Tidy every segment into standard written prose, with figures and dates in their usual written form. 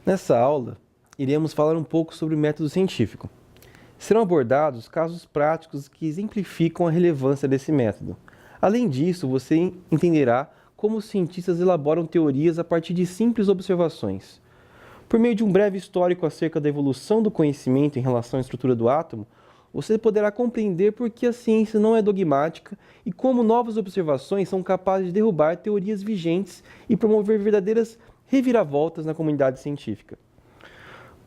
Nessa aula, iremos falar um pouco sobre o método científico. Serão abordados casos práticos que exemplificam a relevância desse método. Além disso, você entenderá como os cientistas elaboram teorias a partir de simples observações. Por meio de um breve histórico acerca da evolução do conhecimento em relação à estrutura do átomo, você poderá compreender por que a ciência não é dogmática e como novas observações são capazes de derrubar teorias vigentes e promover verdadeiras reviravoltas na comunidade científica.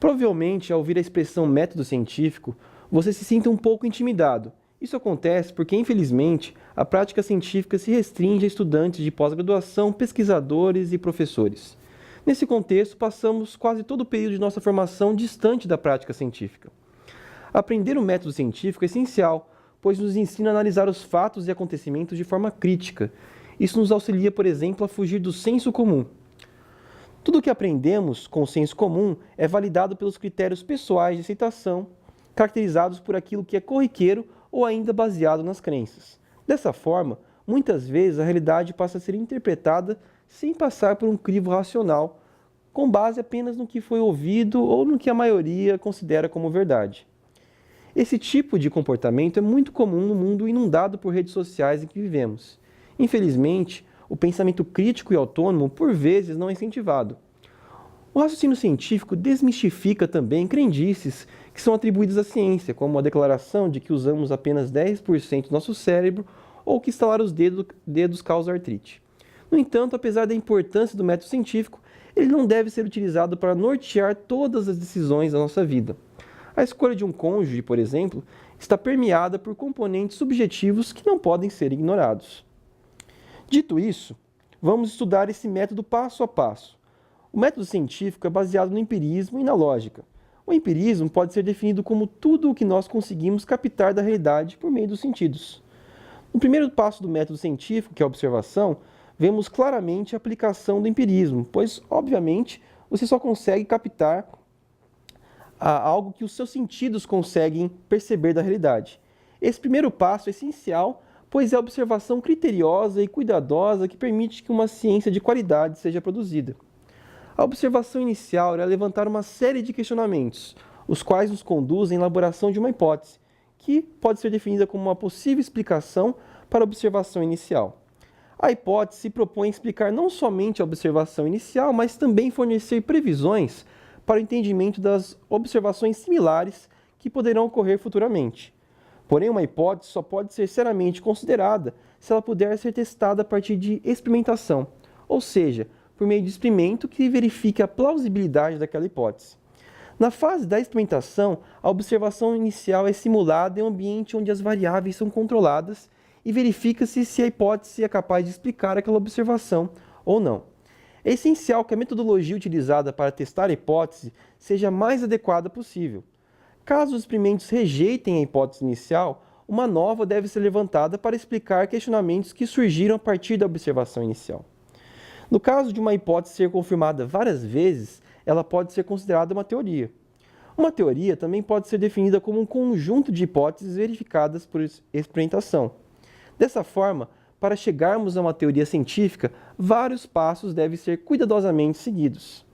Provavelmente, ao ouvir a expressão método científico, você se sinta um pouco intimidado. Isso acontece porque, infelizmente, a prática científica se restringe a estudantes de pós-graduação, pesquisadores e professores. Nesse contexto, passamos quase todo o período de nossa formação distante da prática científica. Aprender o método científico é essencial, pois nos ensina a analisar os fatos e acontecimentos de forma crítica. Isso nos auxilia, por exemplo, a fugir do senso comum. Tudo o que aprendemos com o senso comum é validado pelos critérios pessoais de aceitação, caracterizados por aquilo que é corriqueiro ou ainda baseado nas crenças. Dessa forma, muitas vezes a realidade passa a ser interpretada sem passar por um crivo racional, com base apenas no que foi ouvido ou no que a maioria considera como verdade. Esse tipo de comportamento é muito comum no mundo inundado por redes sociais em que vivemos. Infelizmente, o pensamento crítico e autônomo, por vezes, não é incentivado. O raciocínio científico desmistifica também crendices que são atribuídas à ciência, como a declaração de que usamos apenas 10% do nosso cérebro ou que estalar os dedos causa artrite. No entanto, apesar da importância do método científico, ele não deve ser utilizado para nortear todas as decisões da nossa vida. A escolha de um cônjuge, por exemplo, está permeada por componentes subjetivos que não podem ser ignorados. Dito isso, vamos estudar esse método passo a passo. O método científico é baseado no empirismo e na lógica. O empirismo pode ser definido como tudo o que nós conseguimos captar da realidade por meio dos sentidos. No primeiro passo do método científico, que é a observação, vemos claramente a aplicação do empirismo, pois, obviamente, você só consegue captar algo que os seus sentidos conseguem perceber da realidade. Esse primeiro passo é essencial, pois é a observação criteriosa e cuidadosa que permite que uma ciência de qualidade seja produzida. A observação inicial irá levantar uma série de questionamentos, os quais nos conduzem à elaboração de uma hipótese, que pode ser definida como uma possível explicação para a observação inicial. A hipótese se propõe a explicar não somente a observação inicial, mas também fornecer previsões para o entendimento das observações similares que poderão ocorrer futuramente. Porém, uma hipótese só pode ser seriamente considerada se ela puder ser testada a partir de experimentação, ou seja, por meio de experimento que verifique a plausibilidade daquela hipótese. Na fase da experimentação, a observação inicial é simulada em um ambiente onde as variáveis são controladas e verifica-se se a hipótese é capaz de explicar aquela observação ou não. É essencial que a metodologia utilizada para testar a hipótese seja a mais adequada possível. Caso os experimentos rejeitem a hipótese inicial, uma nova deve ser levantada para explicar questionamentos que surgiram a partir da observação inicial. No caso de uma hipótese ser confirmada várias vezes, ela pode ser considerada uma teoria. Uma teoria também pode ser definida como um conjunto de hipóteses verificadas por experimentação. Dessa forma, para chegarmos a uma teoria científica, vários passos devem ser cuidadosamente seguidos.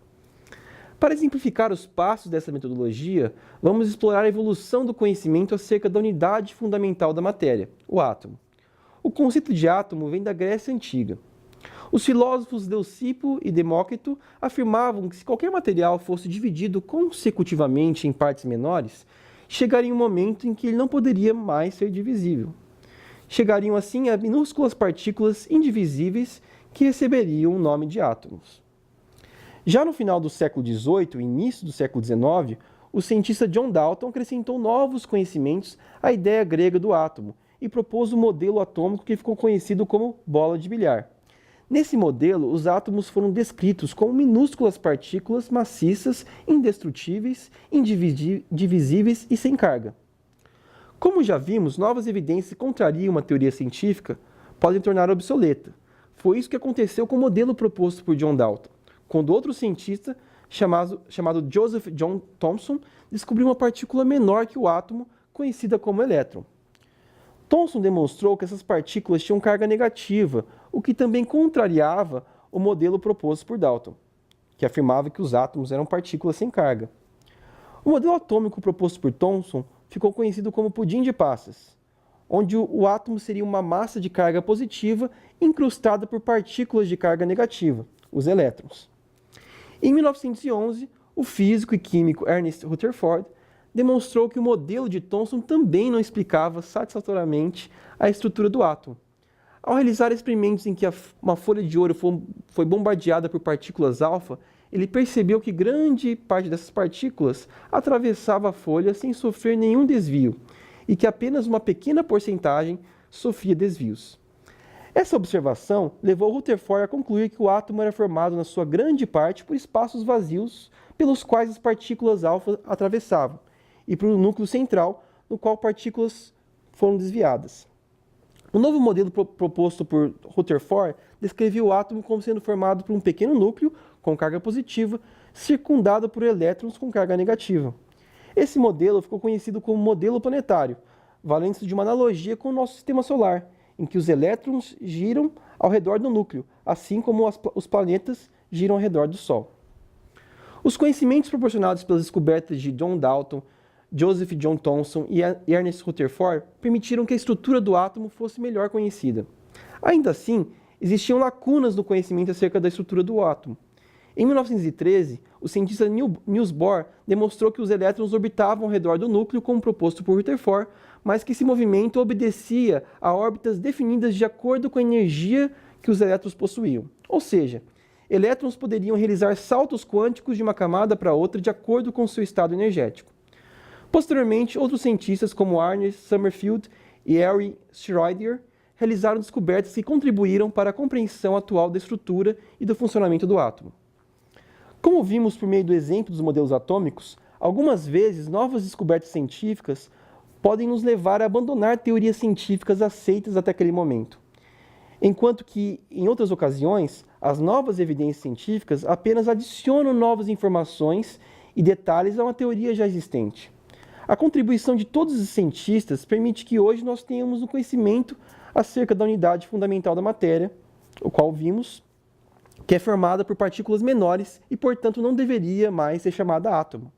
Para exemplificar os passos dessa metodologia, vamos explorar a evolução do conhecimento acerca da unidade fundamental da matéria, o átomo. O conceito de átomo vem da Grécia Antiga. Os filósofos Leucipo e Demócrito afirmavam que se qualquer material fosse dividido consecutivamente em partes menores, chegaria um momento em que ele não poderia mais ser divisível. Chegariam assim a minúsculas partículas indivisíveis que receberiam o nome de átomos. Já no final do século XVIII e início do século XIX, o cientista John Dalton acrescentou novos conhecimentos à ideia grega do átomo e propôs o modelo atômico que ficou conhecido como bola de bilhar. Nesse modelo, os átomos foram descritos como minúsculas partículas maciças, indestrutíveis, indivisíveis e sem carga. Como já vimos, novas evidências que contrariam uma teoria científica podem tornar obsoleta. Foi isso que aconteceu com o modelo proposto por John Dalton, quando outro cientista, chamado Joseph John Thomson, descobriu uma partícula menor que o átomo, conhecida como elétron. Thomson demonstrou que essas partículas tinham carga negativa, o que também contrariava o modelo proposto por Dalton, que afirmava que os átomos eram partículas sem carga. O modelo atômico proposto por Thomson ficou conhecido como pudim de passas, onde o átomo seria uma massa de carga positiva incrustada por partículas de carga negativa, os elétrons. Em 1911, o físico e químico Ernest Rutherford demonstrou que o modelo de Thomson também não explicava satisfatoriamente a estrutura do átomo. Ao realizar experimentos em que uma folha de ouro foi bombardeada por partículas alfa, ele percebeu que grande parte dessas partículas atravessava a folha sem sofrer nenhum desvio e que apenas uma pequena porcentagem sofria desvios. Essa observação levou Rutherford a concluir que o átomo era formado na sua grande parte por espaços vazios pelos quais as partículas alfa atravessavam, e por um núcleo central no qual partículas foram desviadas. O novo modelo proposto por Rutherford descrevia o átomo como sendo formado por um pequeno núcleo com carga positiva, circundado por elétrons com carga negativa. Esse modelo ficou conhecido como modelo planetário, valendo-se de uma analogia com o nosso sistema solar, em que os elétrons giram ao redor do núcleo, assim como os planetas giram ao redor do Sol. Os conhecimentos proporcionados pelas descobertas de John Dalton, Joseph John Thomson e Ernest Rutherford permitiram que a estrutura do átomo fosse melhor conhecida. Ainda assim, existiam lacunas no conhecimento acerca da estrutura do átomo. Em 1913, o cientista Niels Bohr demonstrou que os elétrons orbitavam ao redor do núcleo como proposto por Rutherford, mas que esse movimento obedecia a órbitas definidas de acordo com a energia que os elétrons possuíam. Ou seja, elétrons poderiam realizar saltos quânticos de uma camada para outra de acordo com seu estado energético. Posteriormente, outros cientistas como Ernest Sommerfeld e Henry Schroeder realizaram descobertas que contribuíram para a compreensão atual da estrutura e do funcionamento do átomo. Como vimos por meio do exemplo dos modelos atômicos, algumas vezes novas descobertas científicas podem nos levar a abandonar teorias científicas aceitas até aquele momento, enquanto que, em outras ocasiões, as novas evidências científicas apenas adicionam novas informações e detalhes a uma teoria já existente. A contribuição de todos os cientistas permite que hoje nós tenhamos um conhecimento acerca da unidade fundamental da matéria, o qual vimos que é formada por partículas menores e, portanto, não deveria mais ser chamada átomo.